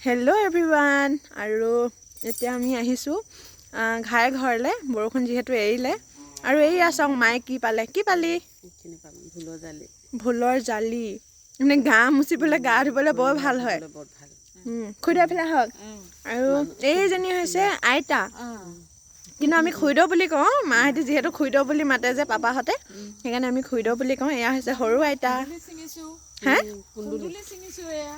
Hello everyone আৰু এতিয়া আমি আহিছো ঘাই ঘৰলে বৰষুণ যেহেতু এৰিলে আৰু এই আছং মাই কি পালি ভুলৰ জালি মানে গা মুচিবলৈ গা ধুবলৈ বৰ ভাল হয় খুইদা ফেলা হক আৰু এই জনী হৈছে আইতা কিন্তু আমি খুইদ বুলি কওঁ মাহেতি যেহেতু খুইদ বুলি মাতে যে পাপাহতে সেইকাৰণে আমি খুইদ বুলি কওঁ এয়া হৈছে সৰু আইতা হ্যাঁ কুণ্ডুলি সিঙিছো এয়া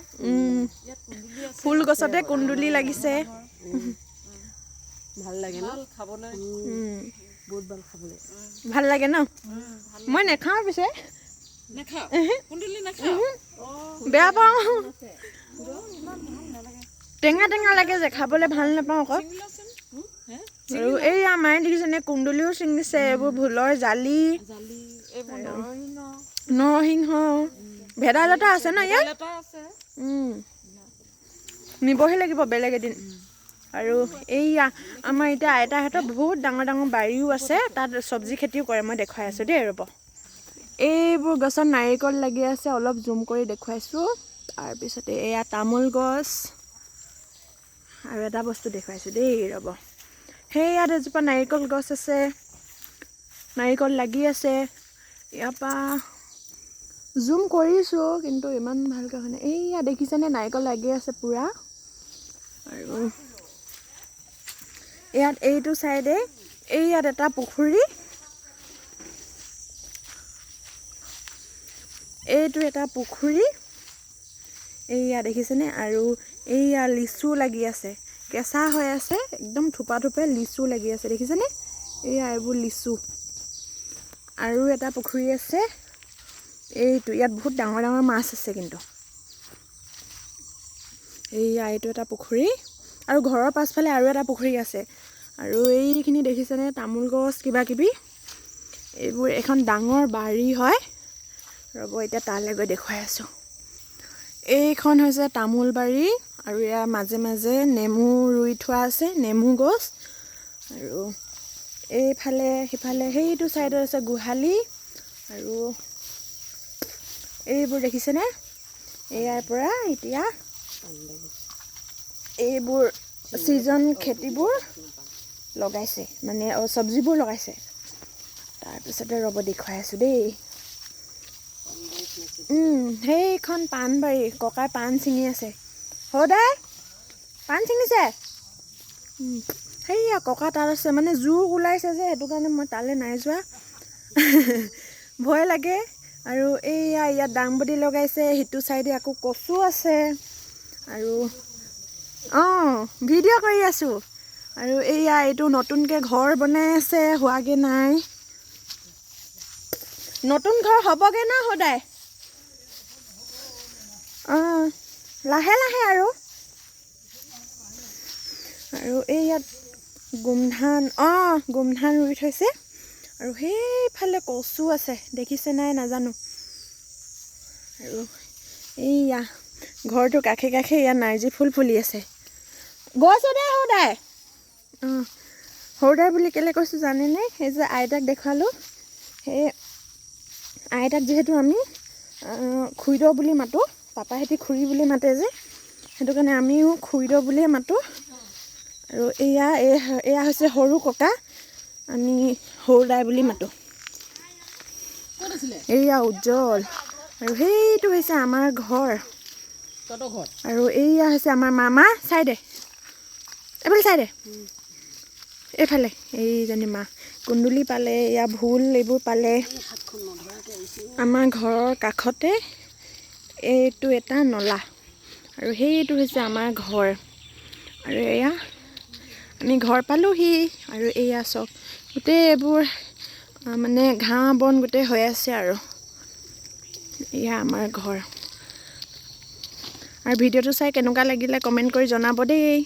ইয়াত কুণ্ডুলি আছে ফুল গছতে কুণ্ডুলি লাগিছে ভাল লাগে ন খাবলৈ বহুত ভাল খাবলৈ ভাল লাগে ন মই নেখাও পিছে নেখাও কুণ্ডুলি নেখাও বেয়া পাওঁ টেঙা টেঙা লাগে যে খাবলৈ ভাল নাপাওঁ আকৌ আৰু এই আমাৰ দেখিছেনে কুণ্ডুলিও ছিঙিছে এইবোৰ ভুলৰ জালি এইবোৰ নৰসিংহ ভেদাইলতা আছে ন ইয়াত নিবহি লাগিব বেলেগ এদিন আৰু এইয়া আমাৰ এতিয়া আইতাহঁতৰ বহুত ডাঙৰ ডাঙৰ বাৰীও আছে তাত চব্জি খেতিও কৰে মই দেখুৱাই আছোঁ দেই ৰ'ব এইবোৰ গছত নাৰিকল লাগি আছে অলপ জুম কৰি দেখুৱাইছোঁ তাৰপিছতে এয়া তামোল গছ আৰু এটা বস্তু দেখুৱাইছোঁ দেই ৰ'ব সেই ইয়াত এজোপা নাৰিকল গছ আছে নাৰিকল লাগি আছে ইয়াৰ পৰা জুম কৰিছোঁ কিন্তু ইমান ভালকৈ হোৱা নাই এইয়া দেখিছেনে নাৰিকল লাগি আছে পূৰা আৰু ইয়াত এইটো চাইডে ইয়াত এটা পুখুৰী এইটো এটা পুখুৰী এইয়া দেখিছেনে আৰু এইয়া লিচু লাগি আছে কেঁচা হৈ আছে একদম থোপা থোপে লিচু লাগি আছে দেখিছেনে এইয়া এইবোৰ লিচু আৰু এটা পুখুৰী আছে এইটো ইয়াত বহুত ডাঙৰ ডাঙৰ মাছ আছে কিন্তু এইয়া এইটো এটা পুখুৰী আৰু ঘৰৰ পাছফালে আৰু এটা পুখুৰী আছে আৰু এইখিনি দেখিছেনে তামোল গছ কিবা কিবি এইবোৰ এখন ডাঙৰ বাৰী হয় ৰ'ব এতিয়া তালৈ গৈ দেখুৱাই আছোঁ এইখন হৈছে তামোল বাৰী আৰু ইয়াৰ মাজে মাজে নেমু ৰুই থোৱা আছে নেমু গছ আৰু এইফালে সিফালে সেইটো চাইডত আছে গোহালি আৰু এইবোৰ দেখিছেনে ইয়াৰ পৰা এতিয়া এইবোৰ ছিজন খেতিবোৰ লগাইছে মানে চব্জিবোৰ লগাইছে তাৰপিছতে ৰ'ব দেখুৱাই আছোঁ দেই সেইখন পাণবাৰী ককাই পাণ ছিঙি আছে সদায় পাণ ছিঙিছে সেইয়া ককা তাত আছে মানে জোক ওলাইছে যে সেইটো কাৰণে মই তালৈ নাই যোৱা ভয় লাগে আৰু এইয়া ইয়াত দাংবডি লগাইছে সিটো চাইডে আকৌ কচু আছে আৰু ভিডিঅ' কৰি আছোঁ আৰু এইয়া এইটো নতুনকৈ ঘৰ বনাই আছে হোৱাগৈ নাই নতুন ঘৰ হ'বগৈ ন সদায় লাহে লাহে আৰু এই ইয়াত গোমধান গোমধান ৰুই থৈছে আৰু সেইফালে কচু আছে দেখিছে নাই নাজানো আৰু এইয়া ঘৰটো কাষে কাষে ইয়াত নাৰ্জী ফুল ফুলি আছে গৈছোঁ দে সদায় সৰুদাই বুলি কেলৈ কৈছোঁ জানেনে সেই যে আইতাক দেখুৱালোঁ সেই আইতাক যিহেতু আমি খুইদ বুলি মাতোঁ পাপাহেঁতি খুৰী বুলি মাতে যে সেইটো কাৰণে আমিও খুইদ বুলিয়ে মাতোঁ আৰু এয়া হৈছে সৰু ককা আমি সৰুদাই বুলি মাতোঁ এইয়া উজ্জ্বল আৰু সেইটো হৈছে আমাৰ ঘৰ আৰু এইয়া হৈছে আমাৰ মামা চাইডে এইফালে চাইডে এইফালে এইজনী মা কুণ্ডুলি পালে এয়া ভোল এইবোৰ পালে আমাৰ ঘৰৰ কাষতে এইটো এটা নলা আৰু সেইটো হৈছে আমাৰ ঘৰ আৰু এয়া আমি ঘৰ পালোঁহি আৰু এয়া চব গোটেই এইবোৰ মানে ঘাঁহ বন গোটেই হৈ আছে আৰু এয়া আমাৰ ঘৰ আৰু ভিডিঅ'টো চাই কেনেকুৱা লাগিলে কমেণ্ট কৰি জনাব দেই।